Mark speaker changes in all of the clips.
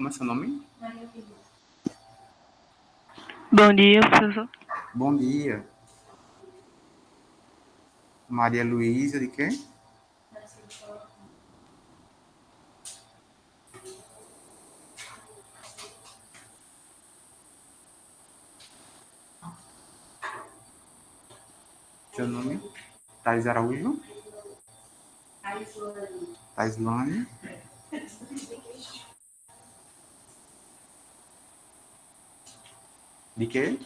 Speaker 1: Como é seu nome?
Speaker 2: Bom dia, professor.
Speaker 1: Bom dia. Maria Luísa, de quê? Seu nome? Thais Araújo? Taislane. De quê?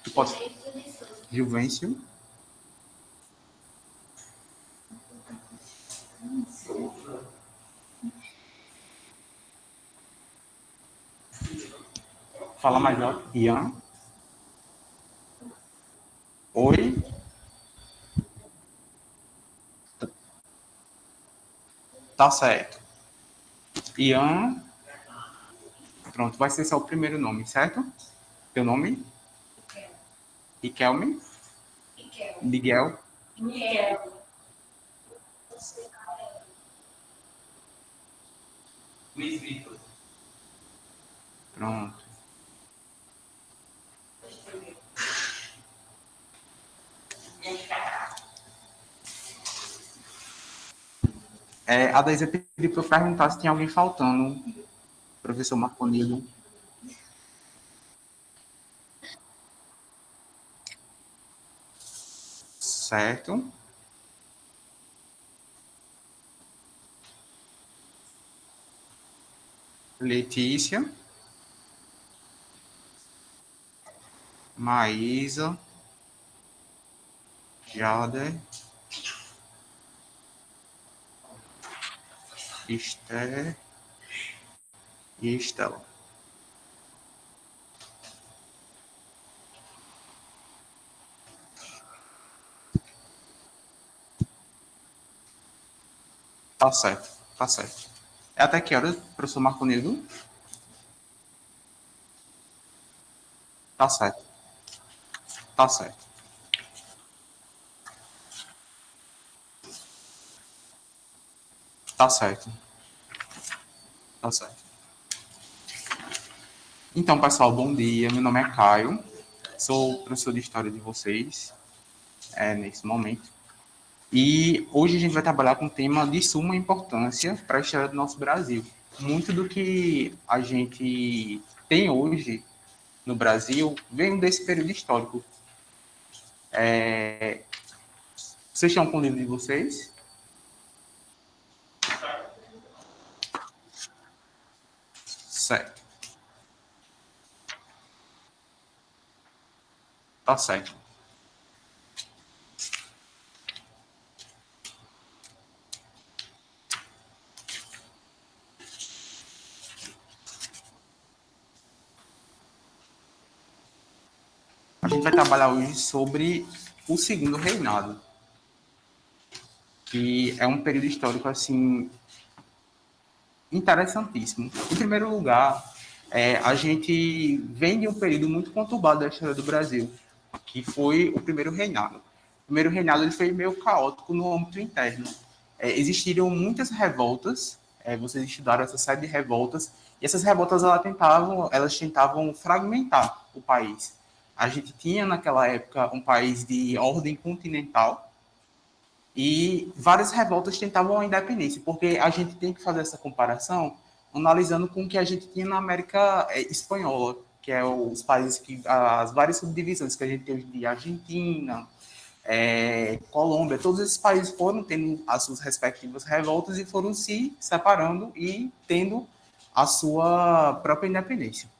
Speaker 1: Tu pode... Juvencio. Fala mais alto. Ian. Oi. Tá certo. Ian. Pronto, vai ser só o primeiro nome, certo? Teu nome? Riquelme? Miguel? Luiz Vitor. Pronto. A Daísa pediu para eu perguntar se tem alguém faltando. Professor Marconildo. Certo. Letícia. Maísa. Jader. Esther e Estela. Tá certo, tá certo. É até que horas, professor Marconildo? Tá certo, tá certo. Tá certo, tá certo. Então, pessoal, bom dia. Meu nome é Caio. Sou professor de História de vocês, nesse momento. E hoje a gente vai trabalhar com um tema de suma importância para a história do nosso Brasil. Muito do que a gente tem hoje no Brasil vem desse período histórico. Vocês estão com o livro de vocês? Certo. Tá certo. A gente vai trabalhar hoje sobre o segundo reinado, que é um período histórico assim interessantíssimo. Em primeiro lugar, a gente vem de um período muito conturbado da história do Brasil, que foi o primeiro reinado. O primeiro reinado ele foi meio caótico no âmbito interno. Existiram muitas revoltas, vocês estudaram essa série de revoltas, e essas revoltas elas tentavam fragmentar o país. A gente tinha naquela época um país de ordem continental, e várias revoltas tentavam a independência, porque a gente tem que fazer essa comparação analisando com o que a gente tinha na América Espanhola, que é os países que as várias subdivisões que a gente tem hoje de Argentina, Colômbia, todos esses países foram tendo as suas respectivas revoltas e foram se separando e tendo a sua própria independência.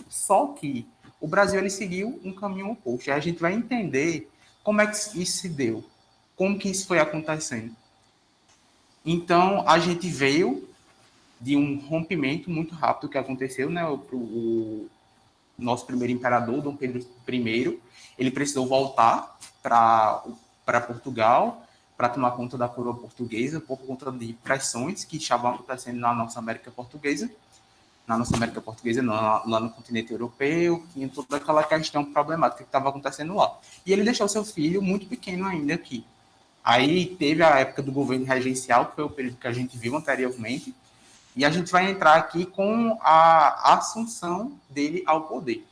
Speaker 1: Só que o Brasil ele seguiu um caminho oposto. E a gente vai entender como é que isso se deu, como que isso foi acontecendo. Então, a gente veio de um rompimento muito rápido que aconteceu, né? O nosso primeiro imperador, Dom Pedro I, ele precisou voltar para Portugal para tomar conta da coroa portuguesa por conta de pressões que estavam acontecendo na nossa América Portuguesa. Na nossa América Portuguesa, não, lá no continente europeu, toda aquela questão problemática que estava acontecendo lá. E ele deixou seu filho muito pequeno ainda aqui. Aí teve a época do governo regencial, que foi o período que a gente viu anteriormente, e a gente vai entrar aqui com a assunção dele ao poder.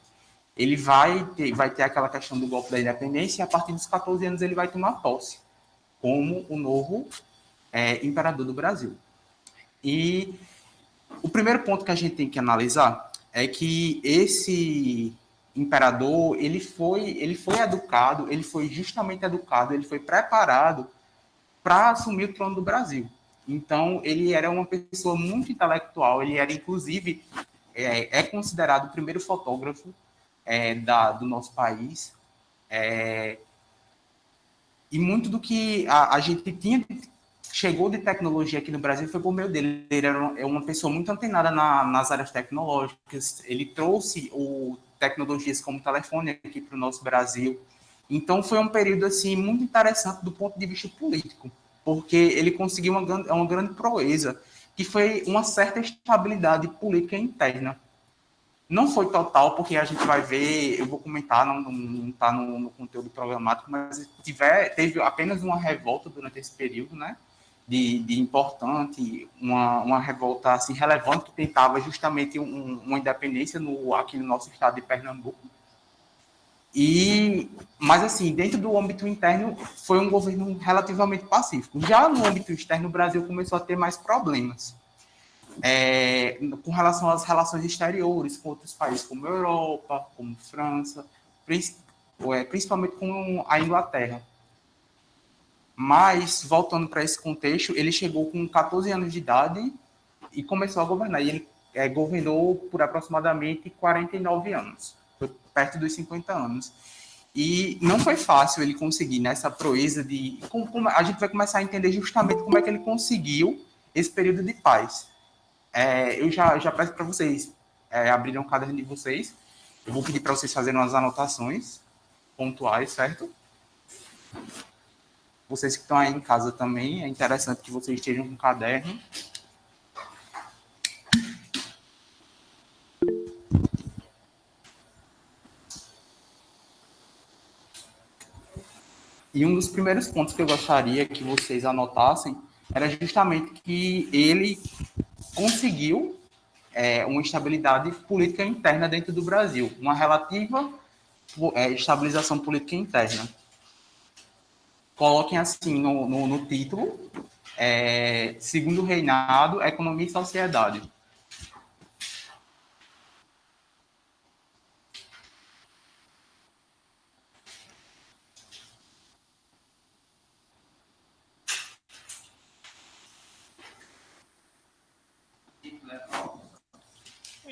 Speaker 1: Ele vai ter aquela questão do golpe da independência, e a partir dos 14 anos ele vai tomar posse como o novo imperador do Brasil. E o primeiro ponto que a gente tem que analisar é que esse imperador, ele foi educado, ele foi justamente educado, ele foi preparado para assumir o trono do Brasil. Então, ele era uma pessoa muito intelectual, ele era, inclusive, considerado o primeiro fotógrafo do nosso país. E muito do que a gente chegou de tecnologia aqui no Brasil foi por meio dele. Ele era uma pessoa muito antenada nas áreas tecnológicas. Ele trouxe tecnologias como o telefone aqui para o nosso Brasil. Então foi um período assim muito interessante do ponto de vista político, porque ele conseguiu uma grande proeza, que foi uma certa estabilidade política interna. Não foi total, porque a gente vai ver, eu vou comentar, não está no conteúdo programático, mas teve apenas uma revolta durante esse período, né? De importante, uma revolta assim, relevante que tentava justamente uma independência aqui no nosso estado de Pernambuco. Mas assim, dentro do âmbito interno, foi um governo relativamente pacífico. Já no âmbito externo, o Brasil começou a ter mais problemas. Com relação às relações exteriores com outros países, como a Europa, como a França, principalmente com a Inglaterra. Mas, voltando para esse contexto, ele chegou com 14 anos de idade e começou a governar. E ele governou por aproximadamente 49 anos, foi perto dos 50 anos. E não foi fácil ele conseguir nessa proeza de... a gente vai começar a entender justamente como é que ele conseguiu esse período de paz. Eu já peço para vocês abrirem um caderno de vocês. Eu vou pedir para vocês fazerem umas anotações pontuais, certo? Vocês que estão aí em casa também, é interessante que vocês estejam com um caderno. E um dos primeiros pontos que eu gostaria que vocês anotassem era justamente que ele conseguiu uma estabilidade política interna dentro do Brasil, uma relativa estabilização política interna. Coloquem assim no título, Segundo Reinado, Economia e Sociedade.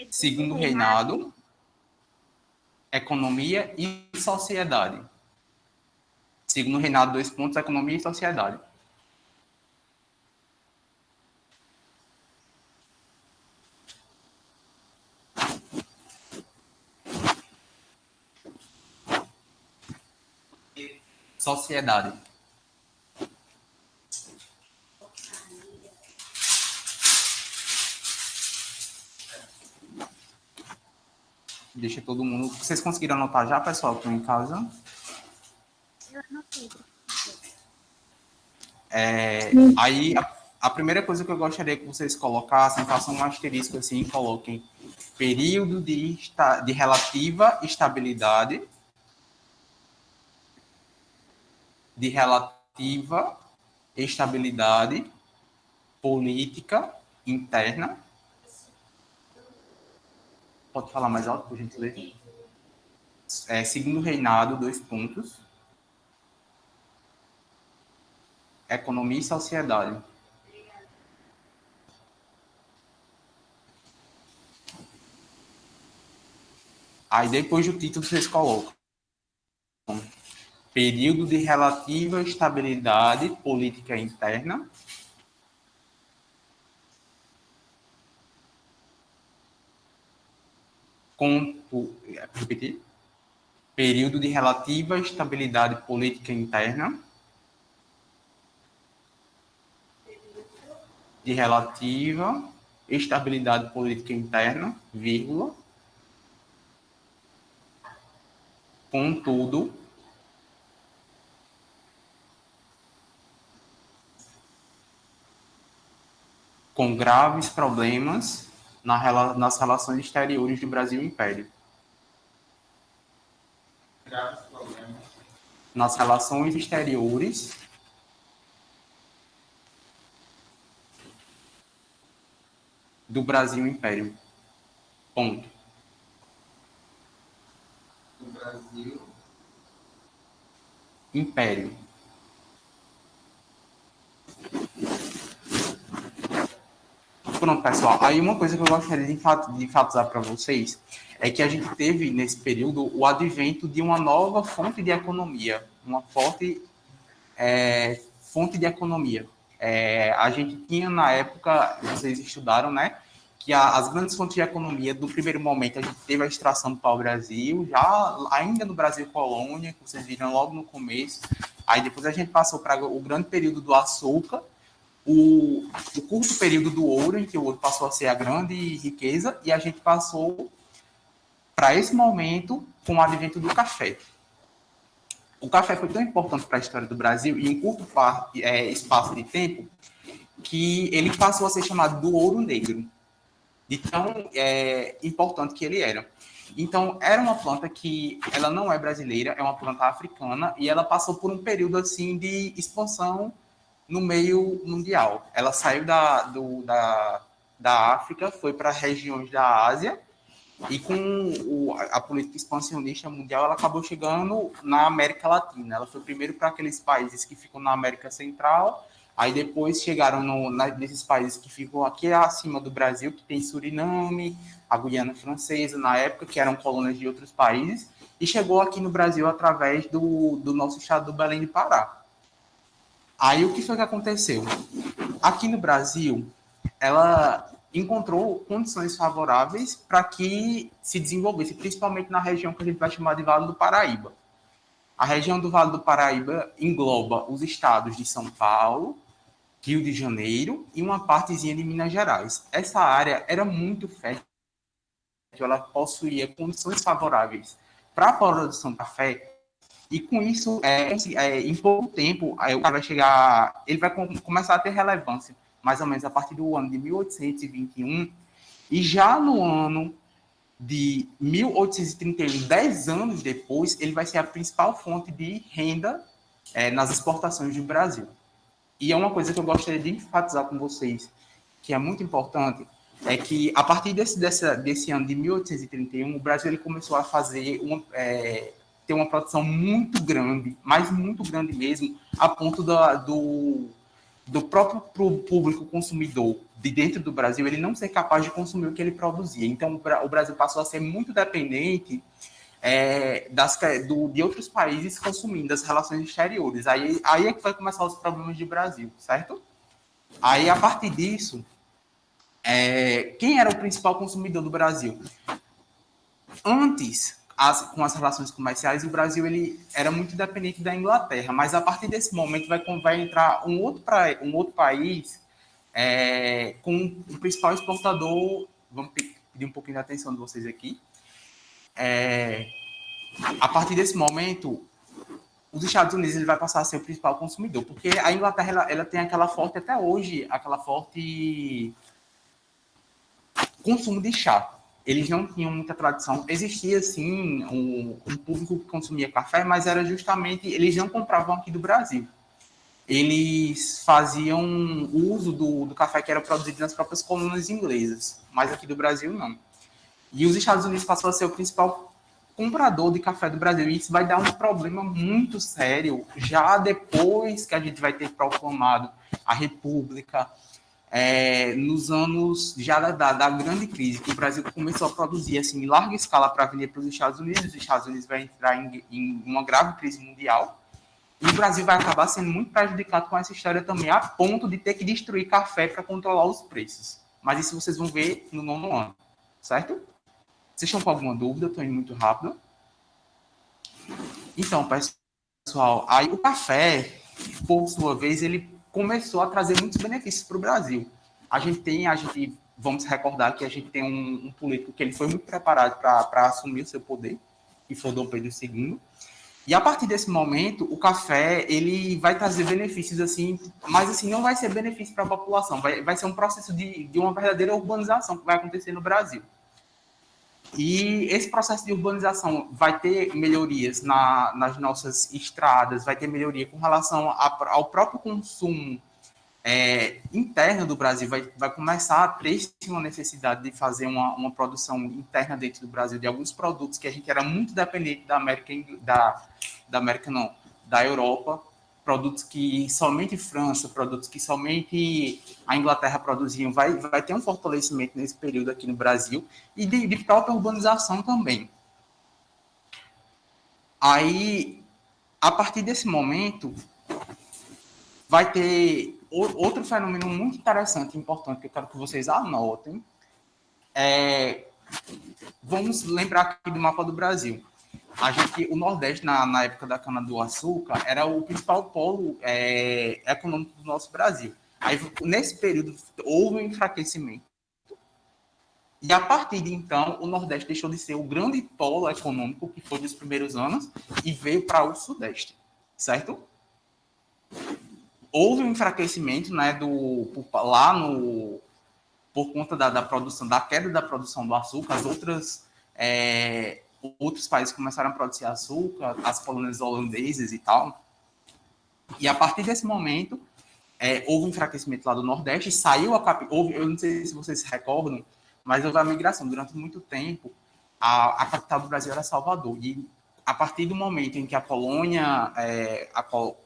Speaker 1: Segundo Reinado, Economia e Sociedade. Segundo Reinado, 2 pontos, Economia e Sociedade. Sociedade. Deixa todo mundo... Vocês conseguiram anotar já, pessoal, que estão em casa? Eu anotei. Aí, a primeira coisa que eu gostaria que vocês colocassem, façam um asterisco assim e coloquem período de relativa estabilidade, política interna. Pode falar mais alto, por gentileza? Segundo Reinado, 2 pontos. Economia e Sociedade. Aí depois do título vocês colocam período de relativa estabilidade política interna, repetir, período de relativa estabilidade política interna, de relativa estabilidade política interna, vírgula, contudo, com graves problemas nas relações exteriores do Brasil e Império. Graves problemas. Nas relações exteriores do Brasil e Império. Ponto. Do Brasil. Império. Pronto, pessoal. Aí uma coisa que eu gostaria de enfatizar para vocês é que a gente teve, nesse período, o advento de uma nova fonte de economia, uma forte fonte de economia. A gente tinha, na época, vocês estudaram, né, que as grandes fontes de economia, do primeiro momento, a gente teve a extração do pau-brasil, já ainda no Brasil colônia, que vocês viram logo no começo. Aí depois a gente passou para o grande período do açúcar, o curto período do ouro, em que o ouro passou a ser a grande riqueza, e a gente passou para esse momento com o advento do café. O café foi tão importante para a história do Brasil, em um curto espaço de tempo, que ele passou a ser chamado do ouro negro, de tão importante que ele era. Então, era uma planta que ela não é brasileira, é uma planta africana, e ela passou por um período assim de expansão no meio mundial. Ela saiu da África, foi para regiões da Ásia, e com a política expansionista mundial, ela acabou chegando na América Latina. Ela foi primeiro para aqueles países que ficam na América Central, aí depois chegaram nesses países que ficam aqui acima do Brasil, que tem Suriname, a Guiana Francesa, na época, que eram colônias de outros países, e chegou aqui no Brasil através do nosso estado do Belém do Pará. Aí o que foi que aconteceu? Aqui no Brasil, ela encontrou condições favoráveis para que se desenvolvesse, principalmente na região que a gente vai chamar de Vale do Paraíba. A região do Vale do Paraíba engloba os estados de São Paulo, Rio de Janeiro e uma partezinha de Minas Gerais. Essa área era muito fértil, ela possuía condições favoráveis para a produção de café, e com isso, em pouco tempo, o cara vai chegar, ele vai começar a ter relevância, mais ou menos a partir do ano de 1821, e já no ano de 1831, 10 anos depois, ele vai ser a principal fonte de renda nas exportações do Brasil. E é uma coisa que eu gostaria de enfatizar com vocês, que é muito importante, é que a partir desse ano de 1831, o Brasil ele começou a fazer ter uma produção muito grande, mas muito grande mesmo, a ponto do próprio público consumidor de dentro do Brasil ele não ser capaz de consumir o que ele produzia. Então, o Brasil passou a ser muito dependente de outros países consumindo das relações exteriores. Aí é que vai começar os problemas do Brasil, certo? Aí, a partir disso, quem era o principal consumidor do Brasil? Antes, com as relações comerciais, o Brasil ele era muito dependente da Inglaterra, mas a partir desse momento vai entrar um outro país com o principal exportador. Vamos pedir um pouquinho de atenção de vocês aqui. A partir desse momento, os Estados Unidos ele vai passar a ser o principal consumidor, porque a Inglaterra ela tem aquela forte, até hoje, aquela forte consumo de chá. Eles não tinham muita tradição. Existia, sim, um público que consumia café, mas era justamente... Eles não compravam aqui do Brasil. Eles faziam uso do café que era produzido nas próprias colônias inglesas, mas aqui do Brasil, não. E os Estados Unidos passou a ser o principal comprador de café do Brasil. E isso vai dar um problema muito sério já depois que a gente vai ter proclamado a República, nos anos já da grande crise, que o Brasil começou a produzir assim, em larga escala para vender para os Estados Unidos. Os Estados Unidos vai entrar em uma grave crise mundial. E o Brasil vai acabar sendo muito prejudicado com essa história também, a ponto de ter que destruir café para controlar os preços. Mas isso vocês vão ver no 9º ano, certo? Vocês estão com alguma dúvida? Estou indo muito rápido. Então, pessoal, aí o café, por sua vez, ele começou a trazer muitos benefícios para o Brasil. Vamos recordar que a gente tem um político que ele foi muito preparado para assumir o seu poder, que foi Dom Pedro II. E a partir desse momento, o café ele vai trazer benefícios assim, mas assim não vai ser benefício para a população, vai ser um processo de uma verdadeira urbanização que vai acontecer no Brasil. E esse processo de urbanização vai ter melhorias nas nossas estradas, vai ter melhoria com relação ao próprio consumo interno do Brasil, vai começar a ter uma necessidade de fazer uma produção interna dentro do Brasil de alguns produtos que a gente era muito dependente da América não, da Europa, produtos que somente França, produtos que somente a Inglaterra produziam, vai ter um fortalecimento nesse período aqui no Brasil e de própria urbanização também. Aí, a partir desse momento, vai ter outro fenômeno muito interessante e importante que eu quero que vocês anotem. Vamos lembrar aqui do mapa do Brasil. O Nordeste, na época da cana-do-açúcar, era o principal polo econômico do nosso Brasil. Aí, nesse período, houve um enfraquecimento. E, a partir de então, o Nordeste deixou de ser o grande polo econômico que foi nos primeiros anos e veio para o Sudeste, certo? Houve um enfraquecimento, né, por conta da produção, da queda da produção do açúcar, outros países começaram a produzir açúcar, as colônias holandesas e tal. E a partir desse momento, houve um enfraquecimento lá do Nordeste, saiu eu não sei se vocês se recordam, mas houve a migração. Durante muito tempo, a capital do Brasil era Salvador. E a partir do momento em que a colônia,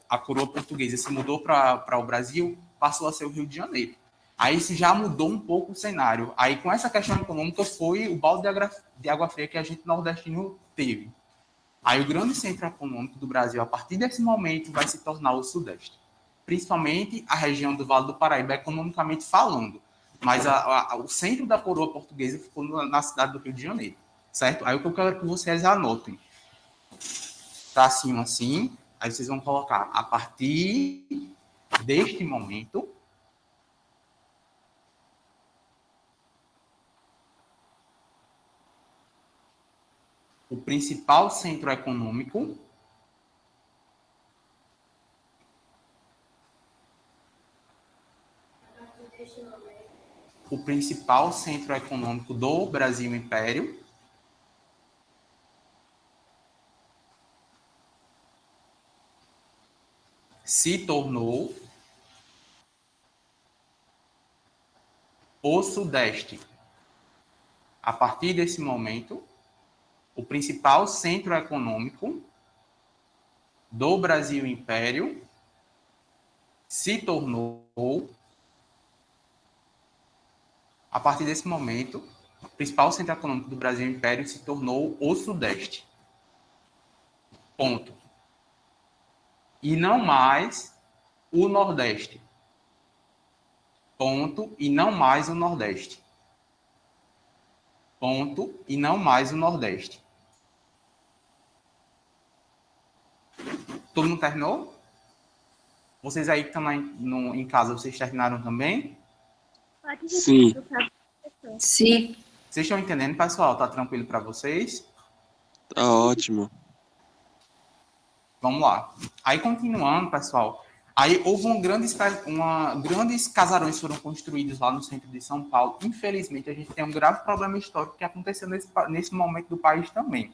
Speaker 1: a coroa portuguesa se mudou para o Brasil, passou a ser o Rio de Janeiro. Aí isso já mudou um pouco o cenário. Aí com essa questão econômica foi o balde de água fria que a gente nordestino teve. Aí o grande centro econômico do Brasil, a partir desse momento, vai se tornar o Sudeste. Principalmente a região do Vale do Paraíba, economicamente falando. Mas o centro da coroa portuguesa ficou na cidade do Rio de Janeiro. Certo? Aí o que eu quero que vocês anotem. Para cima assim, aí vocês vão colocar a partir deste momento, o principal centro econômico do Brasil Império se tornou o Sudeste. A partir desse momento, o principal centro econômico do Brasil Império se tornou, a partir desse momento, o principal centro econômico do Brasil Império se tornou o Sudeste. Ponto. E não mais o Nordeste. Ponto. E não mais o Nordeste. Ponto. E não mais o Nordeste. Todo mundo terminou? Vocês aí que estão em casa, vocês terminaram também?
Speaker 3: Sim.
Speaker 4: Sim.
Speaker 1: Vocês estão entendendo, pessoal? Tá tranquilo para vocês?
Speaker 3: Tá ótimo.
Speaker 1: Vamos lá. Aí, continuando, pessoal, aí houve grandes casarões foram construídos lá no centro de São Paulo. Infelizmente, a gente tem um grave problema histórico que aconteceu nesse momento do país também.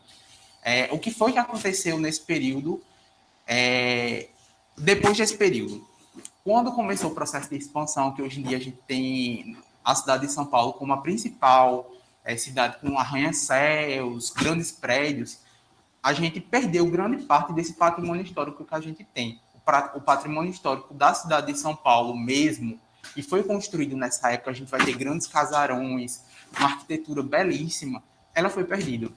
Speaker 1: O que foi que aconteceu nesse período, depois desse período? Quando começou o processo de expansão, que hoje em dia a gente tem a cidade de São Paulo como a principal cidade com arranha-céus, grandes prédios, a gente perdeu grande parte desse patrimônio histórico que a gente tem. O patrimônio histórico da cidade de São Paulo mesmo, e foi construído nessa época, a gente vai ter grandes casarões, uma arquitetura belíssima, ela foi perdida.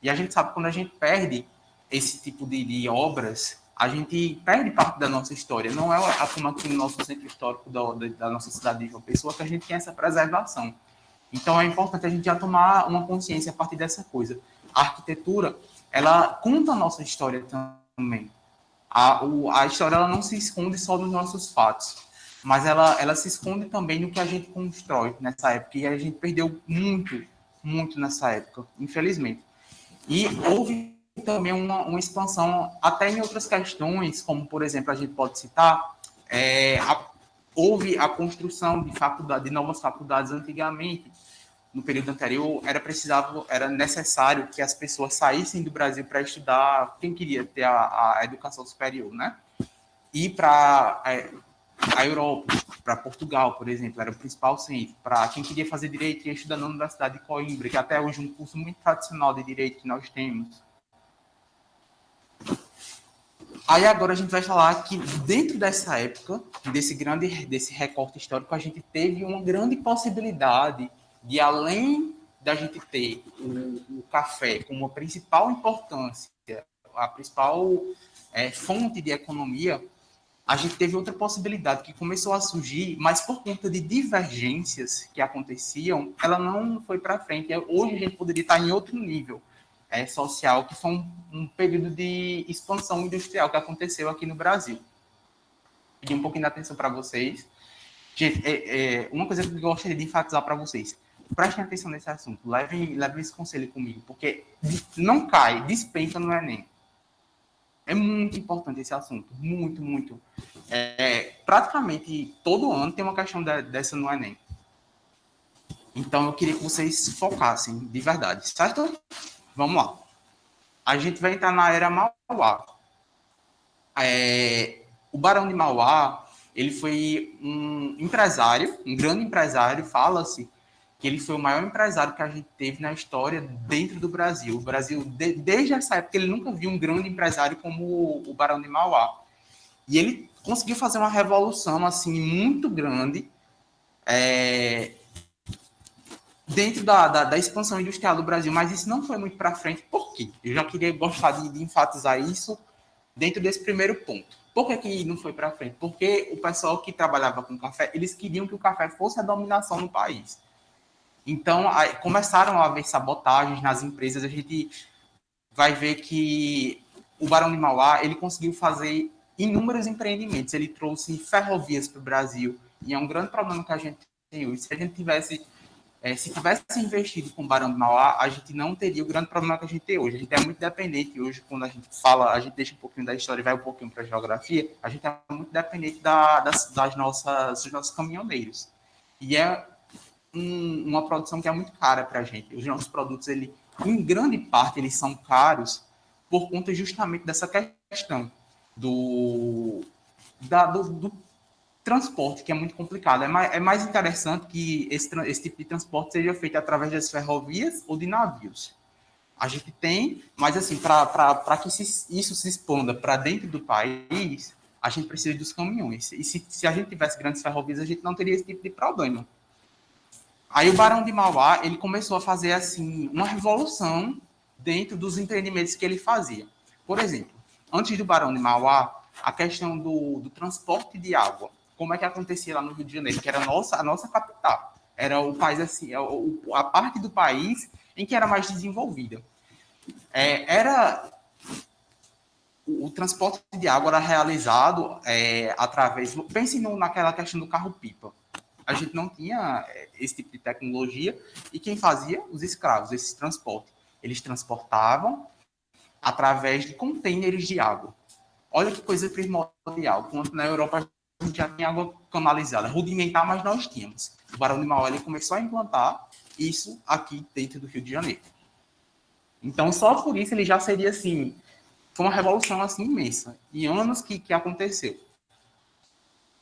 Speaker 1: E a gente sabe que quando a gente perde esse tipo de obras, a gente perde parte da nossa história. Não é como aqui no nosso centro histórico da nossa cidade de João Pessoa que a gente tem essa preservação. Então é importante a gente já tomar uma consciência a partir dessa coisa. A arquitetura, ela conta a nossa história também. A história ela não se esconde só nos nossos fatos, mas ela se esconde também no que a gente constrói nessa época. E a gente perdeu muito, muito nessa época, infelizmente. E houve também uma expansão até em outras questões, como, por exemplo, a gente pode citar, houve a construção de novas faculdades antigamente. No período anterior, era necessário que as pessoas saíssem do Brasil para estudar, quem queria ter a educação superior, né? E para a Europa, para Portugal, por exemplo, era o principal centro. Para quem queria fazer direito, ia estudar na Universidade de Coimbra, que até hoje é um curso muito tradicional de direito que nós temos. Aí agora a gente vai falar que dentro dessa época, desse recorte histórico, a gente teve uma grande possibilidade de, além da gente ter o café como a principal importância, a principal fonte de economia, a gente teve outra possibilidade que começou a surgir, mas por conta de divergências que aconteciam, ela não foi para frente. Hoje a gente poderia estar em outro nível social, que foi um período de expansão industrial que aconteceu aqui no Brasil. Pedir um pouquinho de atenção para vocês. Gente, uma coisa que eu gostaria de enfatizar para vocês. Prestem atenção nesse assunto. Levem esse conselho comigo, porque não cai, despenca no Enem. É muito importante esse assunto. Muito, muito. Praticamente todo ano tem uma questão dessa no Enem. Então, eu queria que vocês focassem de verdade, certo? Vamos lá. A gente vai entrar na era Mauá. O Barão de Mauá, ele foi um empresário, um grande empresário. Fala-se que ele foi o maior empresário que a gente teve na história dentro do Brasil. O Brasil, desde essa época, ele nunca viu um grande empresário como o Barão de Mauá. E ele conseguiu fazer uma revolução assim muito grande dentro da expansão industrial do Brasil, mas isso não foi muito para frente. Por quê? Eu já queria gostar de enfatizar isso dentro desse primeiro ponto. Por que não foi para frente? Porque o pessoal que trabalhava com café, eles queriam que o café fosse a dominação no país. Então, começaram a haver sabotagens nas empresas. A gente vai ver que o Barão de Mauá, ele conseguiu fazer inúmeros empreendimentos. Ele trouxe ferrovias para o Brasil, e é um grande problema que a gente tem hoje. Se a gente tivesse investido com o Barão de Mauá, a gente não teria o grande problema que a gente tem hoje. A gente é muito dependente hoje, quando a gente fala, a gente deixa um pouquinho da história e vai um pouquinho para a geografia, a gente é muito dependente dos nossos caminhoneiros. E é uma produção que é muito cara para a gente. Os nossos produtos, em grande parte, eles são caros por conta justamente dessa questão do transporte, que é muito complicado. É mais interessante que esse tipo de transporte seja feito através das ferrovias ou de navios. A gente tem, mas assim, para que isso se expanda para dentro do país, a gente precisa dos caminhões. E se a gente tivesse grandes ferrovias, a gente não teria esse tipo de problema. Aí o Barão de Mauá, ele começou a fazer assim uma revolução dentro dos empreendimentos que ele fazia. Por exemplo, antes do Barão de Mauá, a questão do transporte de água, como é que acontecia lá no Rio de Janeiro, que era a nossa capital. Era o país assim, a parte do país em que era mais desenvolvida. O transporte de água era realizado através... Pense naquela questão do carro-pipa. A gente não tinha esse tipo de tecnologia, e quem fazia? Os escravos, esse transporte. Eles transportavam através de contêineres de água. Olha que coisa primordial. Quando na Europa a gente já tinha água canalizada, rudimentar, mas nós tínhamos. O Barão de Mauá começou a implantar isso aqui dentro do Rio de Janeiro. Então, só por isso ele já seria assim, foi uma revolução assim imensa, em anos que aconteceu.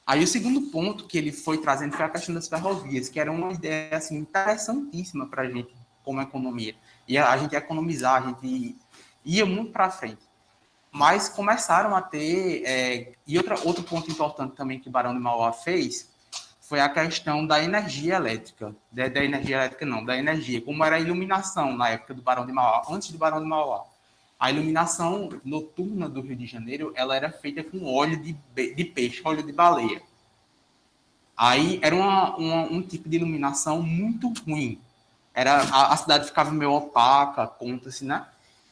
Speaker 1: Aí o segundo ponto que ele foi trazendo foi a questão das ferrovias, que era uma ideia assim, interessantíssima para a gente como economia. E a gente ia economizar, a gente ia muito para frente. Mas começaram a ter... e outro ponto importante também que o Barão de Mauá fez foi a questão da energia elétrica. Da energia elétrica não, da energia. Como era a iluminação na época do Barão de Mauá, antes do Barão de Mauá. A iluminação noturna do Rio de Janeiro, ela era feita com óleo de peixe, óleo de baleia. Aí era um tipo de iluminação muito ruim. A cidade ficava meio opaca, conta-se, né?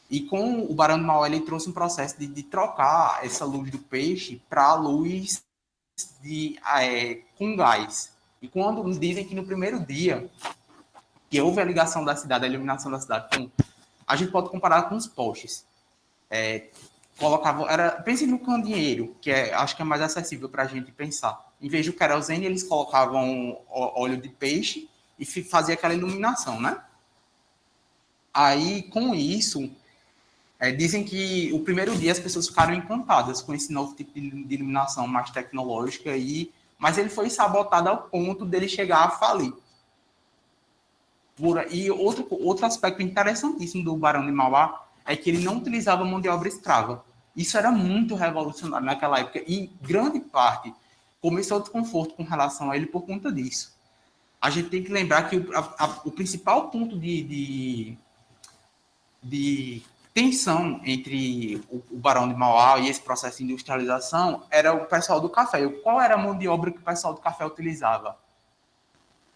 Speaker 1: E com o Barão de Mauá, ele trouxe um processo de trocar essa luz do peixe para a luz com gás. E quando dizem que no primeiro dia que houve a ligação da cidade, a iluminação da cidade, a gente pode comparar com os postes. colocavam... Pense no candeeiro, que acho que é mais acessível para a gente pensar. Em vez do querosene, eles colocavam óleo de peixe e fazia aquela iluminação, né? Aí, com isso, dizem que o primeiro dia as pessoas ficaram encantadas com esse novo tipo de iluminação mais tecnológica, mas ele foi sabotado ao ponto dele chegar a falir. E outro aspecto interessantíssimo do Barão de Mauá é que ele não utilizava mão de obra escrava. Isso era muito revolucionário naquela época e grande parte começou o desconforto com relação a ele por conta disso. A gente tem que lembrar que o principal ponto de tensão entre o Barão de Mauá e esse processo de industrialização era o pessoal do café. Qual era a mão de obra que o pessoal do café utilizava?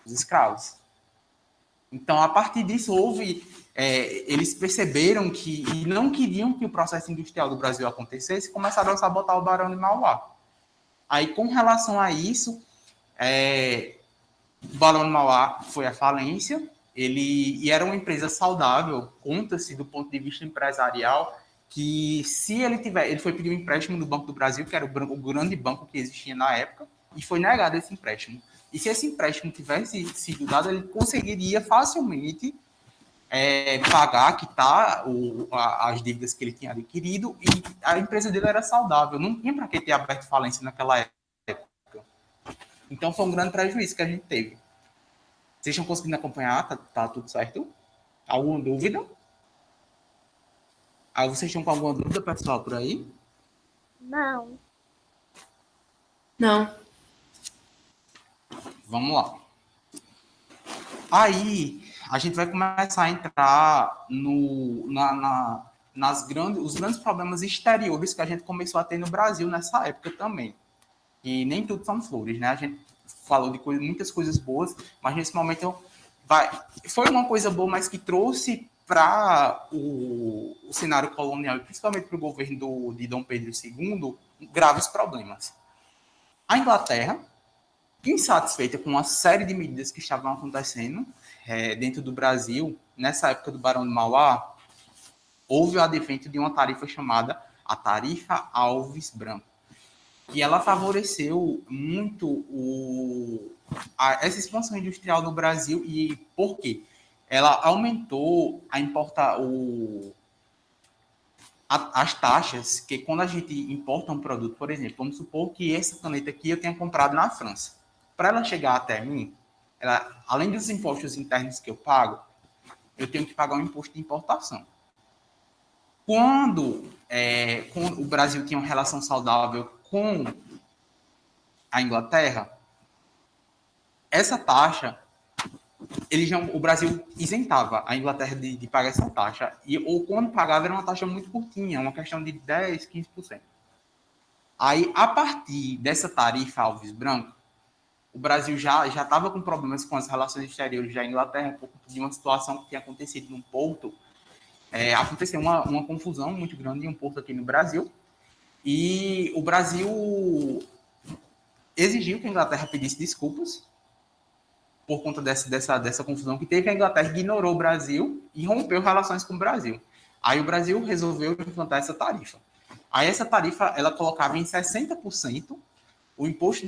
Speaker 1: Os escravos. Então, a partir disso, eles perceberam e não queriam que o processo industrial do Brasil acontecesse, e começaram a sabotar o Barão de Mauá. Aí, com relação a isso, o Barão de Mauá foi à falência, e era uma empresa saudável, conta-se do ponto de vista empresarial, que se ele foi pedir um empréstimo no Banco do Brasil, que era o grande banco que existia na época, e foi negado esse empréstimo. E se esse empréstimo tivesse sido dado, ele conseguiria facilmente pagar, quitar as dívidas que ele tinha adquirido, e a empresa dele era saudável, não tinha para que ter aberto falência naquela época. Então foi um grande prejuízo que a gente teve. Vocês estão conseguindo acompanhar? Tá tudo certo? Alguma dúvida? Vocês estão com alguma dúvida, pessoal, por aí?
Speaker 4: Não.
Speaker 5: Não.
Speaker 1: Vamos lá. Aí, a gente vai começar a entrar os grandes problemas exteriores que a gente começou a ter no Brasil nessa época também. E nem tudo são flores, né? A gente falou de muitas coisas boas, mas nesse momento foi uma coisa boa, mas que trouxe para o cenário colonial, e principalmente para o governo de Dom Pedro II, graves problemas. A Inglaterra, insatisfeita com uma série de medidas que estavam acontecendo dentro do Brasil, nessa época do Barão de Mauá, houve o advento de uma tarifa chamada a Tarifa Alves Branco, e ela favoreceu muito essa expansão industrial no Brasil. E por quê? Ela aumentou as taxas, que quando a gente importa um produto, por exemplo, vamos supor que essa caneta aqui eu tenha comprado na França. Para ela chegar até mim, além dos impostos internos que eu pago, eu tenho que pagar um imposto de importação. Quando o Brasil tinha uma relação saudável com a Inglaterra, essa taxa, o Brasil isentava a Inglaterra de pagar essa taxa, ou quando pagava era uma taxa muito curtinha, uma questão de 10%, 15%. Aí, a partir dessa tarifa Alves Branco, o Brasil já estava com problemas com as relações exteriores da Inglaterra, por conta de uma situação que tinha acontecido num porto. Aconteceu uma confusão muito grande em um porto aqui no Brasil, e o Brasil exigiu que a Inglaterra pedisse desculpas por conta dessa confusão que teve. A Inglaterra ignorou o Brasil e rompeu relações com o Brasil. Aí o Brasil resolveu implantar essa tarifa. Aí essa tarifa, ela colocava em 60% o imposto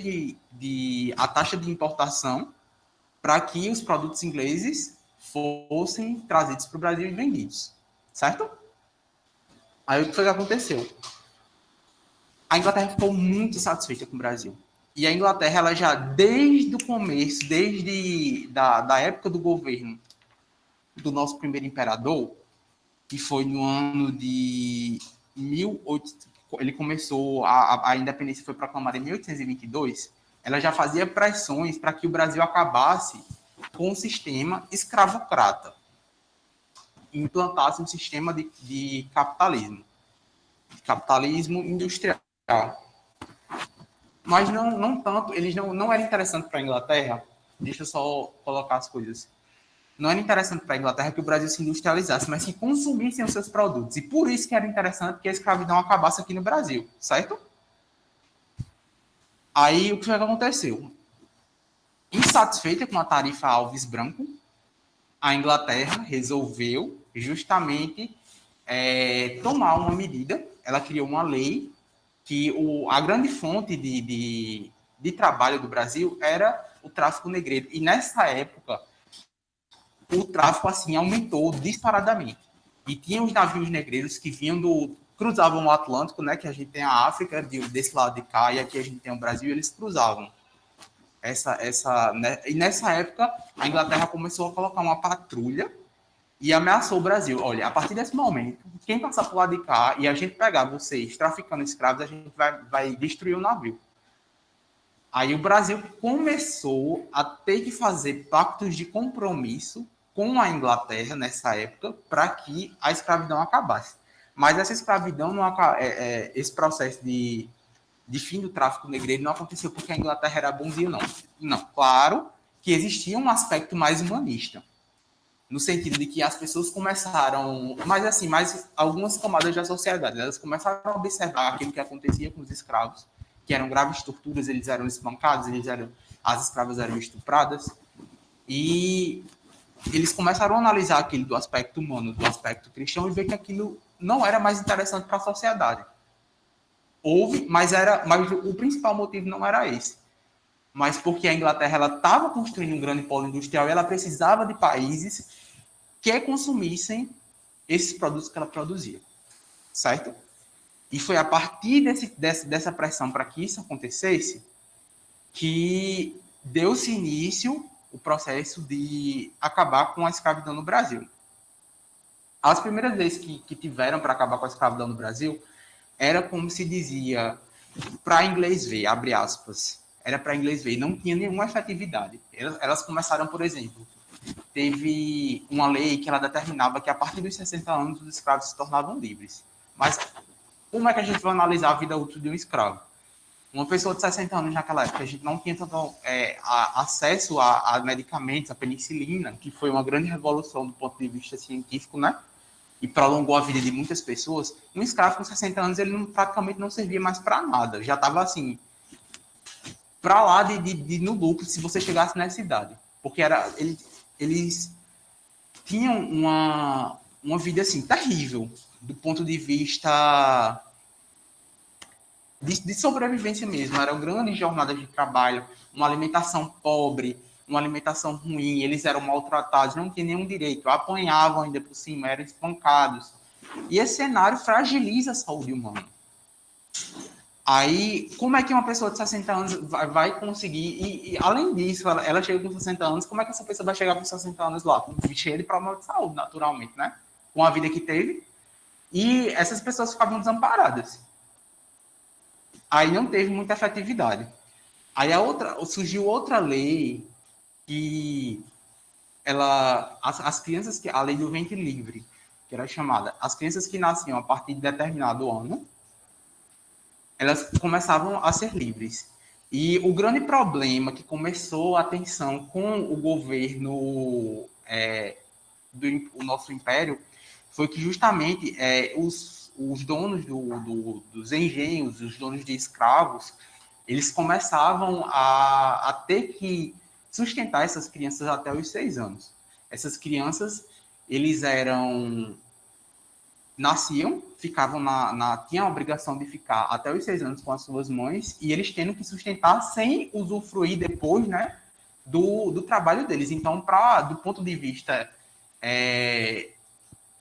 Speaker 1: a taxa de importação para que os produtos ingleses fossem trazidos para o Brasil e vendidos. Certo? Aí o que foi que aconteceu? A Inglaterra ficou muito satisfeita com o Brasil. E a Inglaterra, ela já, desde o começo, desde da época do governo do nosso primeiro imperador, que foi no ano de 1800, ele começou, a independência foi proclamada em 1822, ela já fazia pressões para que o Brasil acabasse com o sistema escravocrata, implantasse um sistema de capitalismo industrial. Mas não tanto, eles não era interessante para a Inglaterra, deixa eu só colocar as coisas, não era interessante para a Inglaterra que o Brasil se industrializasse, mas que consumissem os seus produtos, e por isso que era interessante que a escravidão acabasse aqui no Brasil, certo? Aí, o que foi que aconteceu? Insatisfeita com a tarifa Alves Branco, a Inglaterra resolveu justamente tomar uma medida. Ela criou uma lei que a grande fonte de trabalho do Brasil era o tráfico negreiro. E nessa época, o tráfico assim aumentou disparadamente. E tinha os navios negreiros que cruzavam o Atlântico, né, que a gente tem a África desse lado de cá, e aqui a gente tem o Brasil, e eles cruzavam. Né? E nessa época, a Inglaterra começou a colocar uma patrulha e ameaçou o Brasil. Olha, a partir desse momento, quem passar por lá de cá e a gente pegar vocês traficando escravos, a gente vai destruir o navio. Aí o Brasil começou a ter que fazer pactos de compromisso com a Inglaterra nessa época para que a escravidão acabasse. Mas essa escravidão, esse processo de fim do tráfico negreiro não aconteceu porque a Inglaterra era bonzinho, não. Não, claro que existia um aspecto mais humanista, no sentido de que as pessoas começaram, mas algumas camadas da sociedade, elas começaram a observar aquilo que acontecia com os escravos, que eram graves torturas, eles eram espancados, as escravas eram estupradas, e eles começaram a analisar aquilo do aspecto humano, do aspecto cristão, e ver que aquilo não era mais interessante para a sociedade. Mas o principal motivo não era esse. Mas porque a Inglaterra estava construindo um grande polo industrial e ela precisava de países que consumissem esses produtos que ela produzia. Certo? E foi a partir dessa pressão para que isso acontecesse que deu-se início o processo de acabar com a escravidão no Brasil. As primeiras vezes que tiveram para acabar com a escravidão no Brasil, era como se dizia, para inglês ver, abre aspas, era para inglês ver, não tinha nenhuma efetividade. Elas começaram, por exemplo, teve uma lei que ela determinava que a partir dos 60 anos os escravos se tornavam livres. Mas como é que a gente vai analisar a vida útil de um escravo? Uma pessoa de 60 anos naquela época, a gente não tinha tanto acesso a medicamentos, a penicilina, que foi uma grande revolução do ponto de vista científico, né? E prolongou a vida de muitas pessoas. Um escravo com 60 anos, ele praticamente não servia mais para nada. Já estava assim, para lá no lucro, se você chegasse nessa idade. Porque eles tinham uma vida assim, terrível, do ponto de vista de sobrevivência mesmo. Eram grandes jornadas de trabalho, uma alimentação pobre, uma alimentação ruim, eles eram maltratados, não tinham nenhum direito, apanhavam ainda por cima, eram espancados. E esse cenário fragiliza a saúde humana. Aí, como é que uma pessoa de 60 anos vai conseguir... E além disso, ela chega com 60 anos, como é que essa pessoa vai chegar com 60 anos lá? Cheia de problema de saúde, naturalmente, né? Com a vida que teve. E essas pessoas ficavam desamparadas. Aí não teve muita efetividade. Aí surgiu outra lei que as crianças a lei do ventre livre, que era chamada, as crianças que nasciam a partir de determinado ano, elas começavam a ser livres. E o grande problema que começou a tensão com o governo do nosso império foi que justamente os donos dos engenhos, os donos de escravos, eles começavam a ter que sustentar essas crianças até os 6 anos. Essas crianças, eles nasciam, ficavam tinham a obrigação de ficar até os 6 anos com as suas mães, e eles tendo que sustentar sem usufruir depois, né, do trabalho deles. Então, do ponto de vista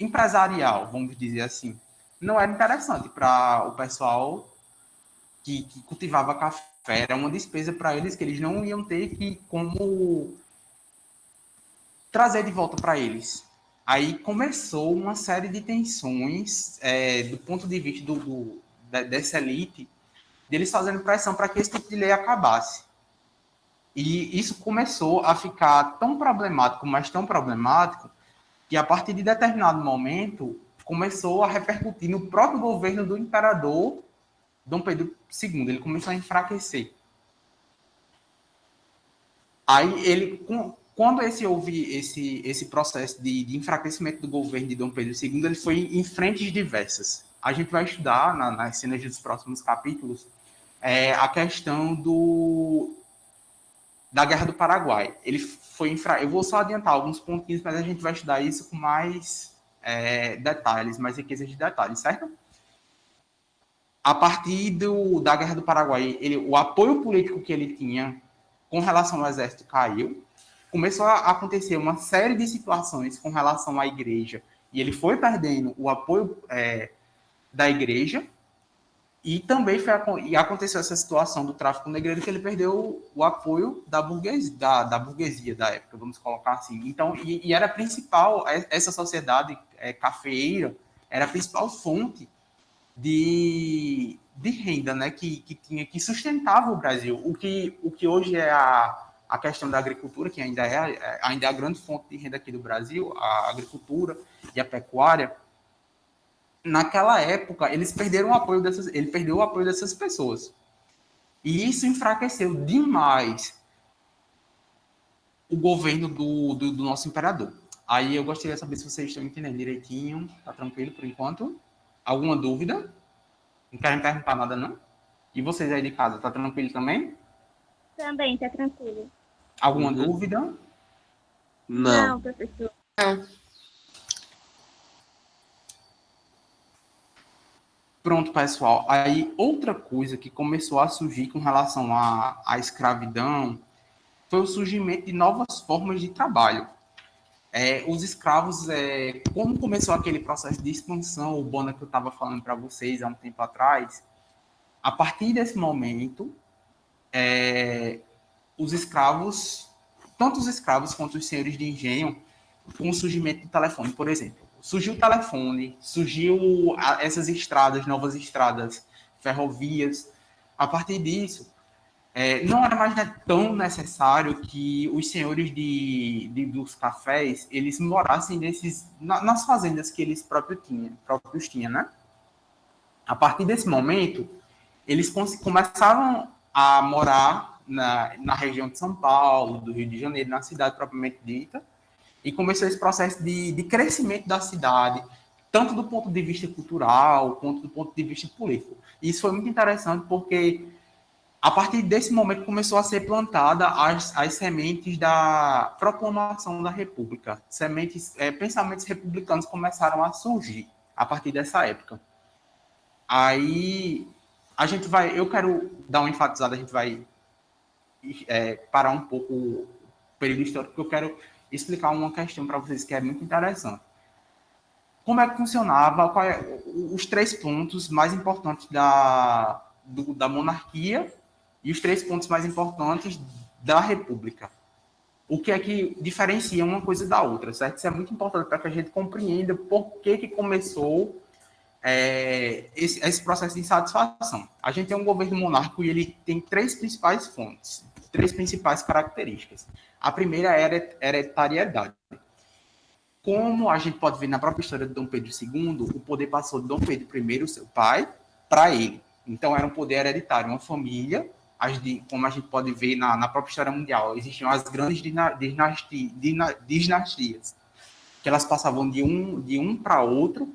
Speaker 1: empresarial, vamos dizer assim, não era interessante para o pessoal que cultivava café. Era uma despesa para eles que eles não iam ter como trazer de volta para eles. Aí começou uma série de tensões do ponto de vista dessa elite, deles fazendo pressão para que esse tipo de lei acabasse. E isso começou a ficar tão problemático, mas tão problemático, que a partir de determinado momento começou a repercutir no próprio governo do imperador Dom Pedro II. Ele começou a enfraquecer. Aí quando houve esse processo de enfraquecimento do governo de Dom Pedro II, ele foi em frentes diversas. A gente vai estudar nas cenas dos próximos capítulos a questão da Guerra do Paraguai. Ele foi eu vou só adiantar alguns pontinhos, mas a gente vai estudar isso com mais detalhes, mais riquezas de detalhes, certo? A partir da Guerra do Paraguai, o apoio político que ele tinha com relação ao exército caiu, começou a acontecer uma série de situações com relação à igreja, e ele foi perdendo o apoio da igreja, e também aconteceu essa situação do tráfico negreiro, que ele perdeu o apoio da burguesia da época, vamos colocar assim. Então, e era a principal, essa sociedade cafeeira, era a principal fonte de renda, né, que sustentava o Brasil. O que hoje é a questão da agricultura, que ainda é a grande fonte de renda aqui do Brasil, a agricultura e a pecuária. Naquela época, ele perdeu o apoio dessas pessoas. E isso enfraqueceu demais o governo do nosso imperador. Aí eu gostaria de saber se vocês estão entendendo direitinho. Tá tranquilo por enquanto? Alguma dúvida? Não querem perguntar nada, não? E vocês aí de casa, tá tranquilo também?
Speaker 4: Também, tá tranquilo.
Speaker 1: Alguma dúvida?
Speaker 3: Não.
Speaker 4: Professor.
Speaker 1: Pronto, pessoal. Aí, outra coisa que começou a surgir com relação à escravidão foi o surgimento de novas formas de trabalho. Os escravos, como começou aquele processo de expansão urbana que eu estava falando para vocês há um tempo atrás, a partir desse momento, os escravos, tanto os escravos quanto os senhores de engenho, com o surgimento do telefone, por exemplo. Surgiu o telefone, surgiu essas estradas, novas estradas, ferrovias. A partir disso, não era mais tão necessário que os senhores dos cafés eles morassem nas fazendas que eles próprios tinham, né? A partir desse momento, eles começavam a morar na região de São Paulo, do Rio de Janeiro, na cidade propriamente dita, e começou esse processo de crescimento da cidade, tanto do ponto de vista cultural, quanto do ponto de vista político. E isso foi muito interessante porque, a partir desse momento, começou a ser plantada as sementes da proclamação da República. Pensamentos republicanos começaram a surgir a partir dessa época. Aí, eu quero dar uma enfatizada, a gente vai parar um pouco o período histórico, porque eu quero explicar uma questão para vocês que é muito interessante. Como é que funcionava, os 3 pontos mais importantes da monarquia e os 3 pontos mais importantes da república. O que é que diferencia uma coisa da outra, certo? Isso é muito importante para que a gente compreenda por que começou esse processo de insatisfação. A gente tem um governo monárquico e ele tem 3 principais fontes, 3 principais características. A primeira é a hereditariedade. Como a gente pode ver na própria história de Dom Pedro II, o poder passou de Dom Pedro I, seu pai, para ele. Então, era um poder hereditário, uma família, como a gente pode ver na própria história mundial, existiam as grandes dinastias, que elas passavam de um para outro.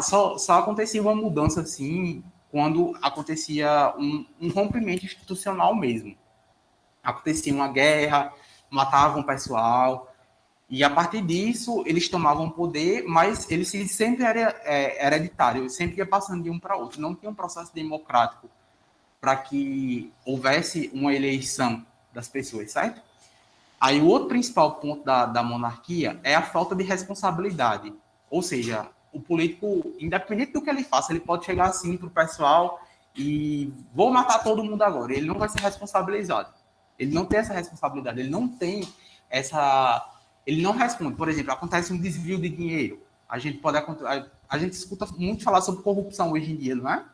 Speaker 1: Só acontecia uma mudança assim quando acontecia um rompimento institucional mesmo. Acontecia uma guerra, matavam o pessoal, e a partir disso eles tomavam poder, mas ele sempre era hereditário, sempre ia passando de um para outro, não tinha um processo democrático para que houvesse uma eleição das pessoas, certo? Aí o outro principal ponto da monarquia é a falta de responsabilidade, ou seja, o político, independente do que ele faça, ele pode chegar assim para o pessoal e vou matar todo mundo agora, ele não vai ser responsabilizado, ele não tem essa responsabilidade, ele não tem essa... Ele não responde. Por exemplo, acontece um desvio de dinheiro. A gente escuta muito falar sobre corrupção hoje em dia, não é?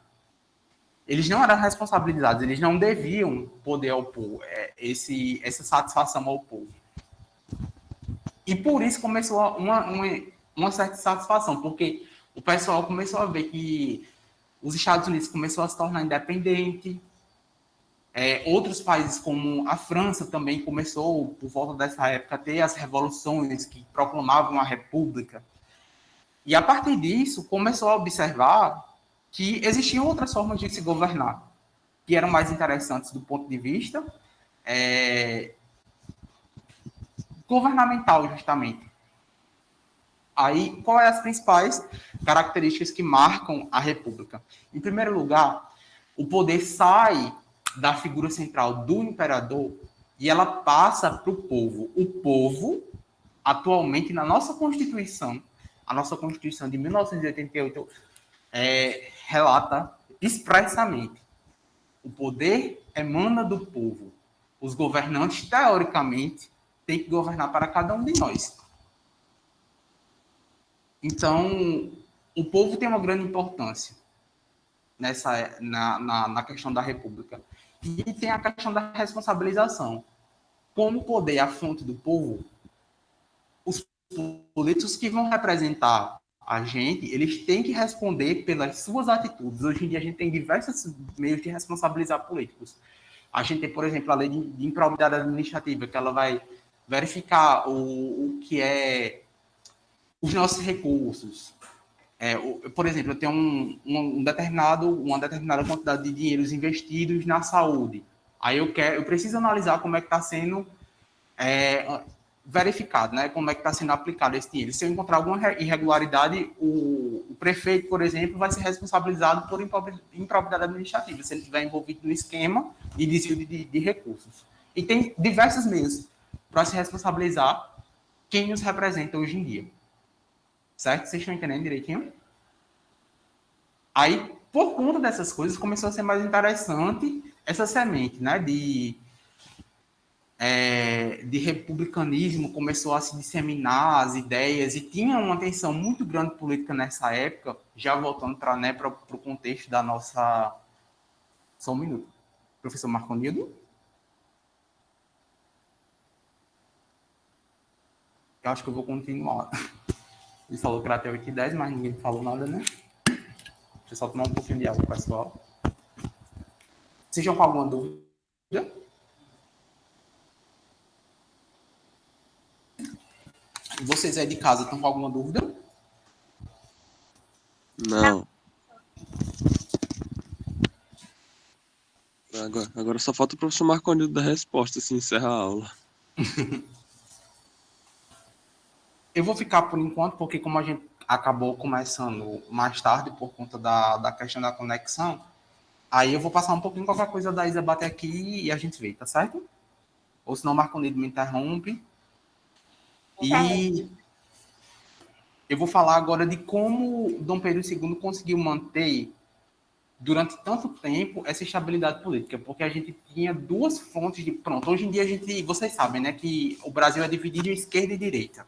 Speaker 1: Eles não eram responsabilizados, eles não deviam poder ao povo, essa satisfação ao povo. E por isso começou uma certa satisfação, porque o pessoal começou a ver que os Estados Unidos começou a se tornar independente. Outros países, como a França, também começou, por volta dessa época, a ter as revoluções que proclamavam a república. E, a partir disso, começou a observar que existiam outras formas de se governar, que eram mais interessantes do ponto de vista governamental, justamente. Aí, qual é as principais características que marcam a República? Em primeiro lugar, o poder sai da figura central do imperador e ela passa para o povo. O povo, atualmente, na nossa Constituição, a nossa Constituição de 1988, relata expressamente: o poder emana do povo. Os governantes, teoricamente, têm que governar para cada um de nós. Então, o povo tem uma grande importância na questão da República. E tem a questão da responsabilização. Como o poder é a fonte do povo, os políticos que vão representar a gente, eles têm que responder pelas suas atitudes. Hoje em dia, a gente tem diversos meios de responsabilizar políticos. A gente tem, por exemplo, a lei de improbidade administrativa, que ela vai verificar o que é os nossos recursos. Por exemplo, eu tenho uma determinada quantidade de dinheiros investidos na saúde. Aí eu preciso analisar como é que está sendo verificado, né? Como é que está sendo aplicado esse dinheiro. Se eu encontrar alguma irregularidade, o prefeito, por exemplo, vai ser responsabilizado por improbidade administrativa, se ele estiver envolvido no esquema de desvio de recursos. E tem diversos meios para se responsabilizar quem nos representa hoje em dia. Certo? Vocês estão entendendo direitinho? Aí, por conta dessas coisas, começou a ser mais interessante essa semente, né? De republicanismo, começou a se disseminar as ideias e tinha uma tensão muito grande política nessa época, já voltando para o contexto da nossa... Só um minuto. Professor Marconildo? Eu acho que eu vou continuar. Ele falou que era até 8h10, mas ninguém falou nada, né? Deixa eu só tomar um pouquinho de água, pessoal. Vocês estão com alguma dúvida? Vocês aí de casa estão com alguma dúvida?
Speaker 3: Não. Agora só falta o professor Marconildo dar resposta, se encerra a aula.
Speaker 1: Eu vou ficar por enquanto, porque como a gente acabou começando mais tarde por conta da questão da conexão, aí eu vou passar um pouquinho qualquer coisa da Isa bater aqui e a gente vê, tá certo? Ou senão o Marconildo me interrompe. E eu vou falar agora de como Dom Pedro II conseguiu manter durante tanto tempo essa estabilidade política, porque a gente tinha duas fontes de... Pronto, hoje em dia vocês sabem, né, que o Brasil é dividido em esquerda e direita.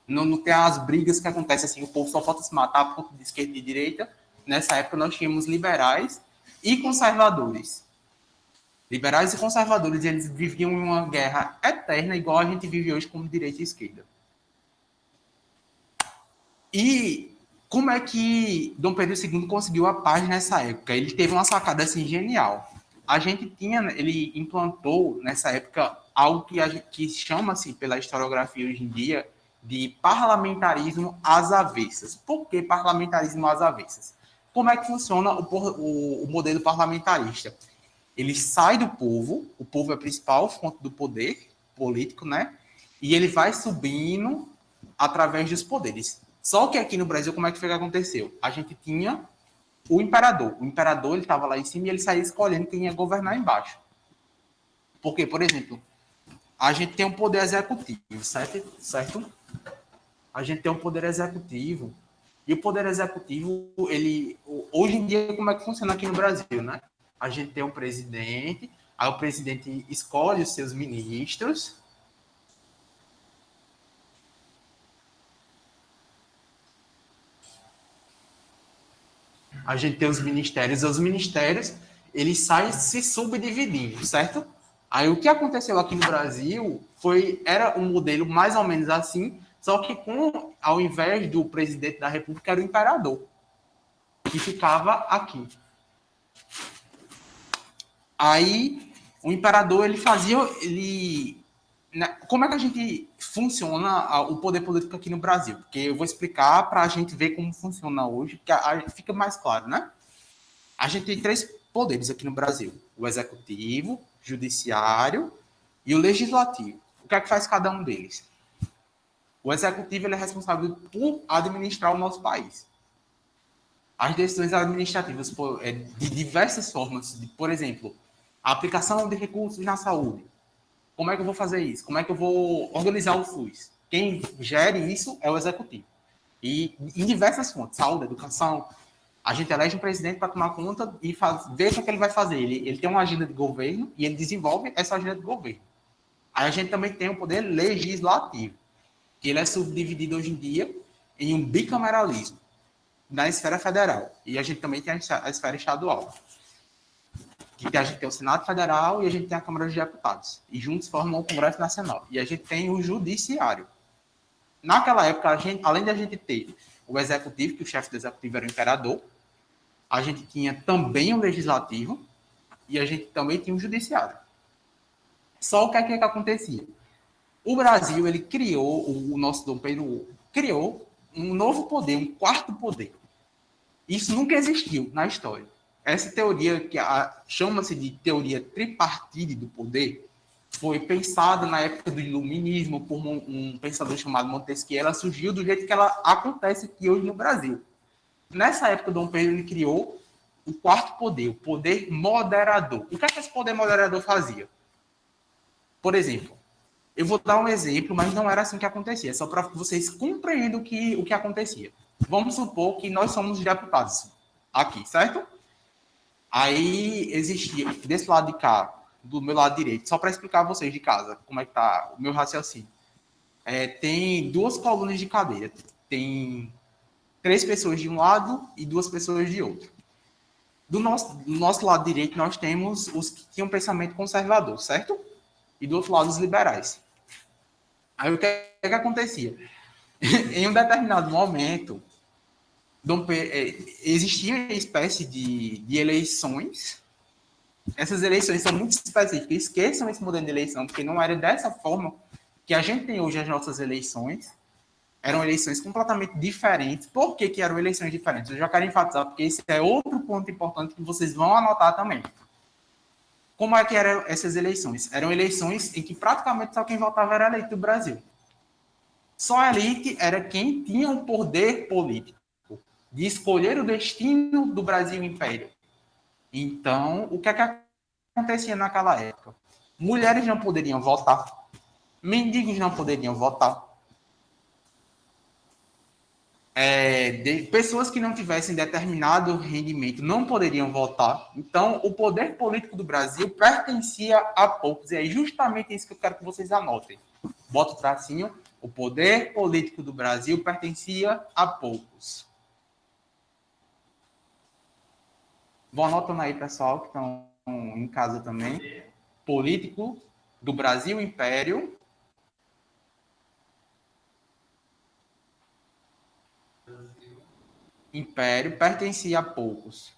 Speaker 1: Não tem as brigas que acontecem assim, o povo só falta se matar por conta de esquerda e direita. Nessa época nós tínhamos liberais e conservadores. Liberais e conservadores, eles viviam em uma guerra eterna, igual a gente vive hoje como direita e esquerda. E como é que Dom Pedro II conseguiu a paz nessa época? Ele teve uma sacada assim genial. Ele implantou nessa época algo que chama-se pela historiografia hoje em dia de parlamentarismo às avessas. Por que parlamentarismo às avessas? Como é que funciona o modelo parlamentarista? Ele sai do povo, o povo é a principal fonte do poder político, né? E ele vai subindo através dos poderes. Só que aqui no Brasil, como é que foi que aconteceu? A gente tinha o imperador. O imperador, ele estava lá em cima e ele saía escolhendo quem ia governar embaixo. Porque, por exemplo, a gente tem um poder executivo, certo? A gente tem um poder executivo. E o poder executivo, hoje em dia, como é que funciona aqui no Brasil, né? A gente tem um presidente, aí o presidente escolhe os seus ministros. A gente tem os ministérios, eles saem se subdividindo, certo? Aí o que aconteceu aqui no Brasil era um modelo mais ou menos assim, só que ao invés do presidente da República, era o imperador, que ficava aqui. Aí o imperador, como é que a gente funciona o poder político aqui no Brasil? Porque eu vou explicar para a gente ver como funciona hoje, porque fica mais claro, né? A gente tem 3 poderes aqui no Brasil: o executivo, o judiciário e o legislativo. O que é que faz cada um deles? O executivo ele é responsável por administrar o nosso país. As decisões administrativas de diversas formas, por exemplo, a aplicação de recursos na saúde. Como é que eu vou fazer isso? Como é que eu vou organizar o SUS? Quem gere isso é o executivo. E em diversas fontes, saúde, educação, a gente elege um presidente para tomar conta e ver o que ele vai fazer. Ele tem uma agenda de governo e ele desenvolve essa agenda de governo. Aí a gente também tem o poder legislativo, que ele é subdividido hoje em dia em um bicameralismo na esfera federal. E a gente também tem a esfera estadual. Que a gente tem o Senado Federal e a gente tem a Câmara dos Deputados. E juntos formam o Congresso Nacional. E a gente tem o Judiciário. Naquela época, além de a gente ter o Executivo, que o chefe do Executivo era o imperador, a gente tinha também o Legislativo e a gente também tinha o Judiciário. Só o que é que acontecia? O Brasil, ele criou, o nosso Dom Pedro criou um novo poder, um quarto poder. Isso nunca existiu na história. Essa teoria, que chama-se de teoria tripartite do poder, foi pensada na época do Iluminismo por um pensador chamado Montesquieu. Ela surgiu do jeito que ela acontece aqui hoje no Brasil. Nessa época, Dom Pedro ele criou o quarto poder, o poder moderador. O que é que esse poder moderador fazia? Por exemplo, eu vou dar um exemplo, mas não era assim que acontecia, só para que vocês compreendam o que acontecia. Vamos supor que nós somos deputados aqui, certo? Aí existia, desse lado de cá, do meu lado direito, só para explicar a vocês de casa como é que tá o meu raciocínio. Tem duas colunas de cadeira. Tem 3 pessoas de um lado e 2 pessoas de outro. Do nosso lado direito, nós temos os que tinham pensamento conservador, certo? E do outro lado, os liberais. Aí o que é que acontecia? Em um determinado momento, existia uma espécie de eleições. Essas eleições são muito específicas. Esqueçam esse modelo de eleição, porque não era dessa forma que a gente tem hoje as nossas eleições. Eram eleições completamente diferentes. Por que eram eleições diferentes? Eu já quero enfatizar, porque esse é outro ponto importante que vocês vão anotar também. Como é que eram essas eleições? Eram eleições em que praticamente só quem votava era a elite do Brasil. Só a elite era quem tinha o poder político de escolher o destino do Brasil Império. Então, o que é que acontecia naquela época? Mulheres não poderiam votar, mendigos não poderiam votar, pessoas que não tivessem determinado rendimento não poderiam votar. Então, o poder político do Brasil pertencia a poucos. E é justamente isso que eu quero que vocês anotem. Bota o tracinho. O poder político do Brasil pertencia a poucos. Vão anotando aí, pessoal, que estão em casa também. Político do Brasil Império. Império pertencia a poucos.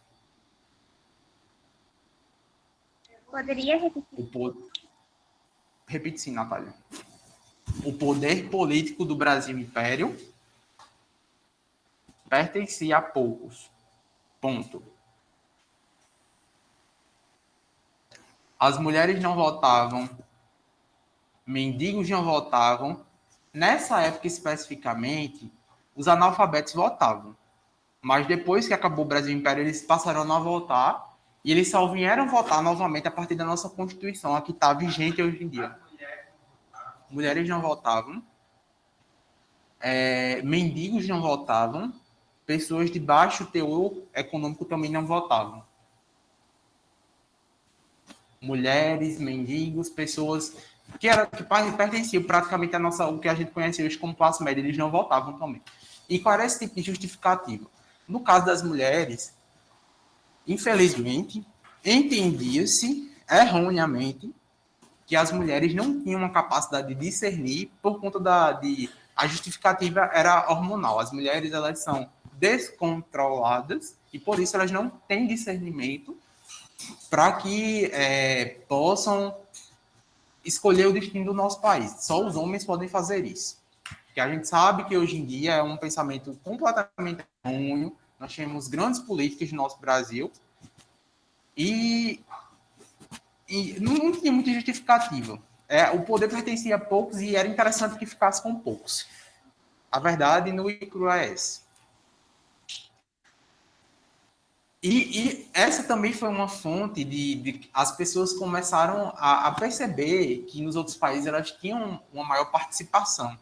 Speaker 4: Poderia repetir?
Speaker 1: Repite sim, Natália. O poder político do Brasil Império pertencia a poucos. Ponto. As mulheres não votavam, mendigos não votavam. Nessa época especificamente, os analfabetos votavam. Mas depois que acabou o Brasil Império, eles passaram a não votar e eles só vieram votar novamente a partir da nossa Constituição, a que está vigente hoje em dia. Mulheres não votavam, mendigos não votavam, pessoas de baixo teor econômico também não votavam. Mulheres, mendigos, pessoas que pertenciam praticamente a nossa, o que a gente conhece hoje como classe média, eles não votavam também. E qual era esse tipo de justificativa? No caso das mulheres, infelizmente, entendia-se erroneamente que as mulheres não tinham uma capacidade de discernir por conta a justificativa era hormonal. As mulheres, elas são descontroladas e por isso elas não têm discernimento para que possam escolher o destino do nosso país. Só os homens podem fazer isso. Porque a gente sabe que hoje em dia é um pensamento completamente errôneo. Nós temos grandes políticos no nosso Brasil e não tinha muita justificativa. O poder pertencia a poucos e era interessante que ficasse com poucos. A verdade nua e crua é essa. E essa também foi uma fonte de as pessoas começaram a perceber que nos outros países elas tinham uma maior participação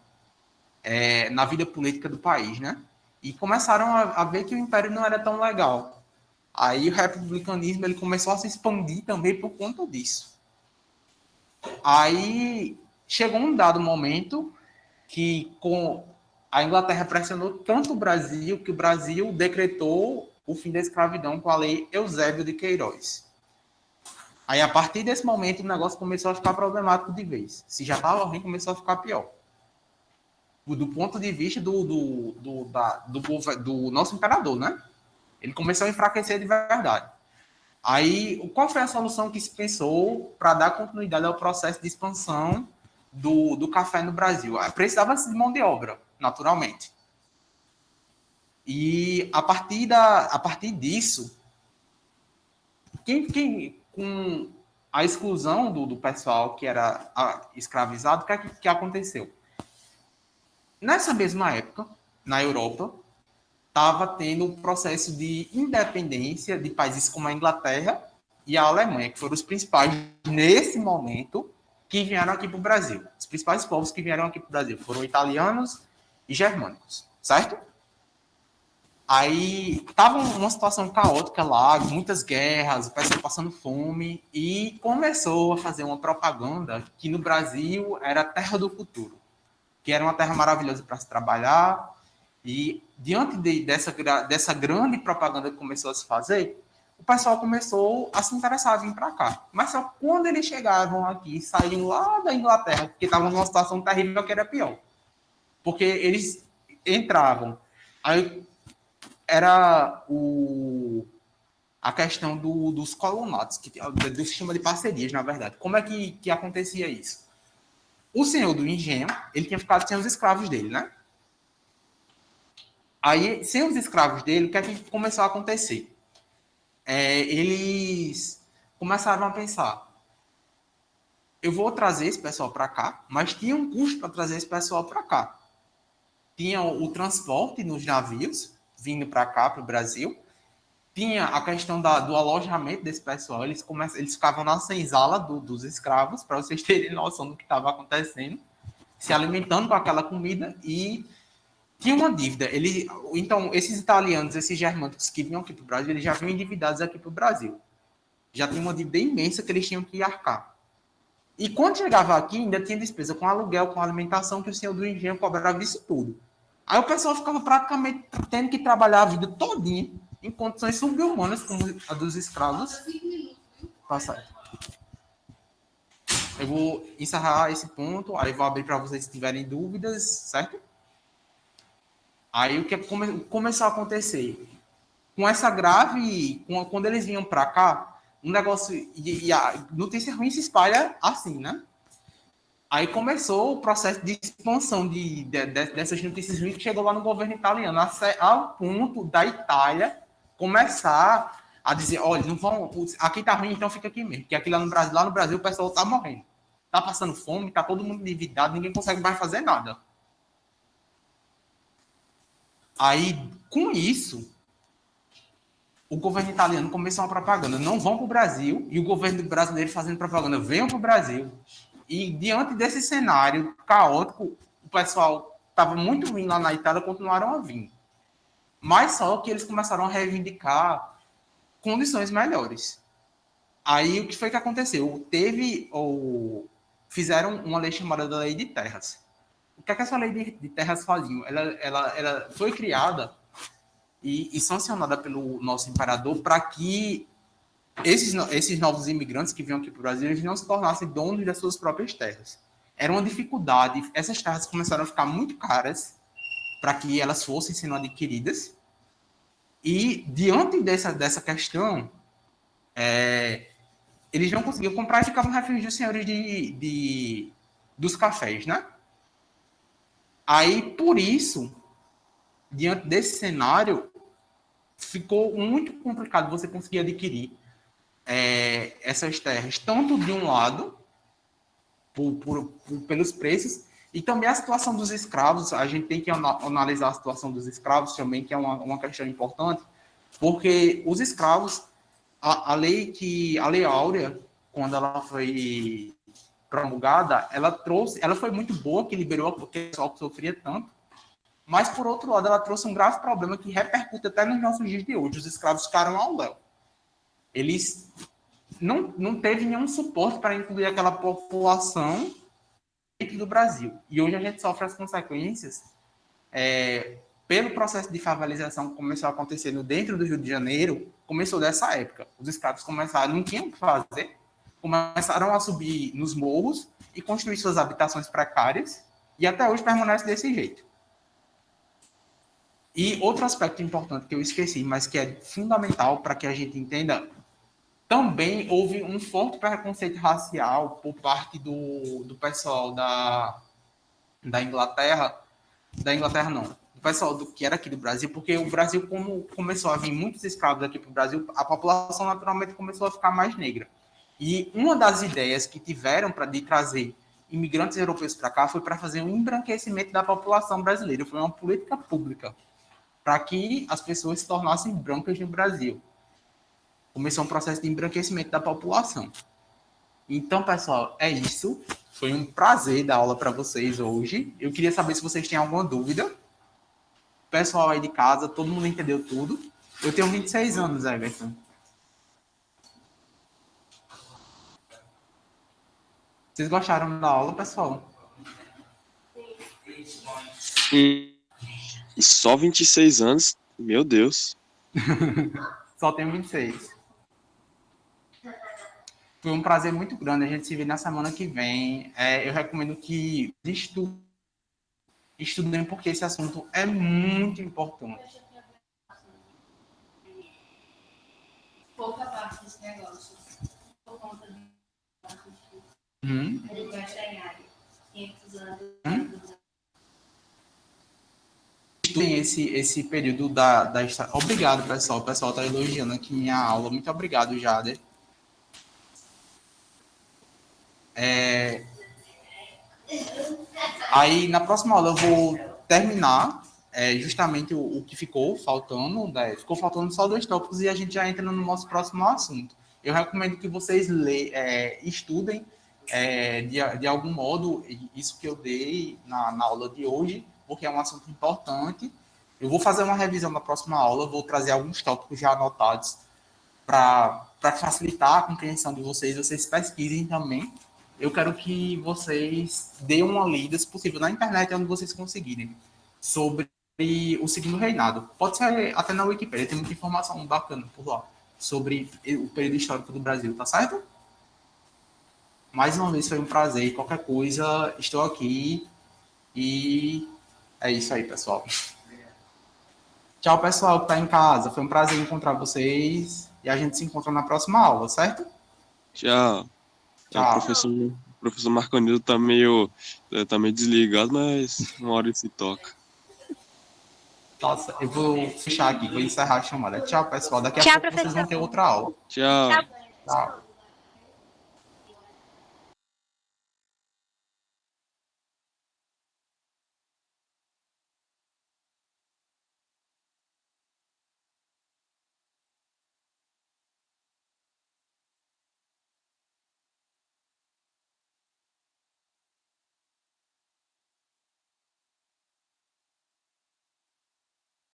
Speaker 1: na vida política do país, né? E começaram a ver que o império não era tão legal. Aí o republicanismo ele começou a se expandir também por conta disso. Aí chegou um dado momento que com a Inglaterra pressionou tanto o Brasil que o Brasil decretou o fim da escravidão com a lei Eusébio de Queiroz. Aí, a partir desse momento, o negócio começou a ficar problemático de vez. Se já estava ruim, começou a ficar pior. Do ponto de vista do nosso imperador, né? Ele começou a enfraquecer de verdade. Aí, qual foi a solução que se pensou para dar continuidade ao processo de expansão do café no Brasil? Precisava-se de mão de obra, naturalmente. E a partir disso, com a exclusão do pessoal que era escravizado, o que aconteceu? Nessa mesma época, na Europa, estava tendo um processo de independência de países como a Inglaterra e a Alemanha, que foram os principais, nesse momento, que vieram aqui para o Brasil. Os principais povos que vieram aqui para o Brasil foram italianos e germânicos, certo? Aí estava uma situação caótica lá, muitas guerras, o pessoal passando fome, e começou a fazer uma propaganda que no Brasil era a terra do futuro, que era uma terra maravilhosa para se trabalhar. E diante dessa grande propaganda que começou a se fazer, o pessoal começou a se interessar a vir para cá. Mas só quando eles chegavam aqui, saíam lá da Inglaterra, porque estavam numa situação terrível que era pior. Porque eles entravam. Aí era a questão dos colonatos, do sistema de parcerias, na verdade. Como é que acontecia isso? O senhor do engenho, ele tinha ficado sem os escravos dele, né? Aí, sem os escravos dele, o que é que começou a acontecer? Eles começaram a pensar, eu vou trazer esse pessoal para cá, mas tinha um custo para trazer esse pessoal para cá. Tinha o transporte nos navios, vindo para cá, para o Brasil. Tinha a questão do alojamento desse pessoal. Eles ficavam na senzala dos escravos, para vocês terem noção do que estava acontecendo, se alimentando com aquela comida, e tinha uma dívida. Então, esses italianos, esses germânicos que vinham aqui para o Brasil, eles já vinham endividados aqui para o Brasil. Já tinha uma dívida imensa que eles tinham que arcar. E quando chegava aqui, ainda tinha despesa com aluguel, com alimentação, que o senhor do engenho cobrava isso tudo. Aí o pessoal ficava praticamente tendo que trabalhar a vida todinha em condições subhumanas, como a dos escravos. Tá certo. Eu vou encerrar esse ponto, aí vou abrir para vocês se tiverem dúvidas, certo? Aí o que começou a acontecer? Com essa grave, quando eles vinham para cá, um negócio, e a notícia ruim se espalha assim, né? Aí começou o processo de expansão dessas notícias ruins que chegou lá no governo italiano, ao ponto da Itália começar a dizer, olha, não vão, aqui tá ruim, então fica aqui mesmo, porque aqui lá no Brasil o pessoal tá morrendo. Tá passando fome, tá todo mundo endividado, ninguém consegue mais fazer nada. Aí, com isso, o governo italiano começou uma propaganda, não vão para o Brasil, e o governo brasileiro fazendo propaganda, venham para o Brasil. E diante desse cenário caótico, o pessoal estava muito ruim lá na Itália, continuaram a vir. Mas só que eles começaram a reivindicar condições melhores. Aí o que foi que aconteceu? Fizeram uma lei chamada da Lei de Terras. O que é que essa Lei de Terras fazia? Ela foi criada e sancionada pelo nosso imperador para que esses novos imigrantes que vinham aqui para o Brasil, eles não se tornassem donos das suas próprias terras. Era uma dificuldade. Essas terras começaram a ficar muito caras para que elas fossem sendo adquiridas. E, diante dessa questão, eles não conseguiam comprar e ficavam reféns dos senhores dos cafés, né? Aí, por isso, diante desse cenário, ficou muito complicado você conseguir adquirir essas terras, tanto de um lado, pelos preços, E também a situação dos escravos, a gente tem que analisar a situação dos escravos também, que é uma questão importante, porque os escravos, a lei Áurea, quando ela foi promulgada, ela foi muito boa, que liberou o pessoal que sofria tanto, mas, por outro lado, ela trouxe um grave problema que repercute até nos nossos dias de hoje. Os escravos ficaram ao léu. Eles não teve nenhum suporte para incluir aquela população dentro do Brasil. E hoje a gente sofre as consequências pelo processo de favelização que começou a acontecer dentro do Rio de Janeiro, começou dessa época. Os escravos começaram, não tinham o que fazer, começaram a subir nos morros e construir suas habitações precárias, e até hoje permanece desse jeito. E outro aspecto importante que eu esqueci, mas que é fundamental para que a gente entenda, também houve um forte preconceito racial por parte do pessoal da Inglaterra, não, do pessoal que era aqui do Brasil, porque o Brasil, como começou a vir muitos escravos aqui para o Brasil, a população naturalmente começou a ficar mais negra. E uma das ideias que tiveram de trazer imigrantes europeus para cá foi para fazer um embranquecimento da população brasileira. Foi uma política pública para que as pessoas se tornassem brancas no Brasil. Começou um processo de embranquecimento da população. Então, pessoal, é isso. Foi um prazer dar aula para vocês hoje. Eu queria saber se vocês têm alguma dúvida. Pessoal aí de casa, todo mundo entendeu tudo. Eu tenho 26 anos, Everton. Vocês gostaram da aula, pessoal?
Speaker 3: E só 26 anos? Meu Deus.
Speaker 1: Só tenho 26. Foi um prazer muito grande. A gente se vê na semana que vem. Eu recomendo que estudem, porque esse assunto é muito importante.
Speaker 5: Pouca parte dos negócios. Por conta do ele vai estranhar 500 anos.
Speaker 1: Estudem esse período da história. Obrigado, pessoal. O pessoal está elogiando aqui minha aula. Muito obrigado, Jader. Aí, na próxima aula, eu vou terminar justamente o que ficou faltando. Ficou faltando só 2 tópicos e a gente já entra no nosso próximo assunto. Eu recomendo que vocês estudem de algum modo isso que eu dei na aula de hoje, porque é um assunto importante. Eu vou fazer uma revisão na próxima aula, vou trazer alguns tópicos já anotados para facilitar a compreensão de vocês pesquisem também. Eu quero que vocês deem uma lida, se possível, na internet, onde vocês conseguirem, sobre o segundo reinado. Pode ser até na Wikipédia, tem muita informação bacana por lá, sobre o período histórico do Brasil, tá certo? Mais uma vez foi um prazer. Qualquer coisa, estou aqui. E é isso aí, pessoal. Tchau, pessoal que está em casa. Foi um prazer encontrar vocês. E a gente se encontra na próxima aula, certo?
Speaker 3: Tchau.
Speaker 1: Tchau.
Speaker 3: O professor Marconildo tá meio desligado, mas uma hora ele se toca.
Speaker 1: Nossa, eu vou fechar aqui, vou encerrar a chamada. Tchau, pessoal. Daqui a
Speaker 4: Tchau,
Speaker 1: pouco vocês vão
Speaker 4: professor.
Speaker 1: ter outra aula.
Speaker 3: Tchau.
Speaker 1: Tchau.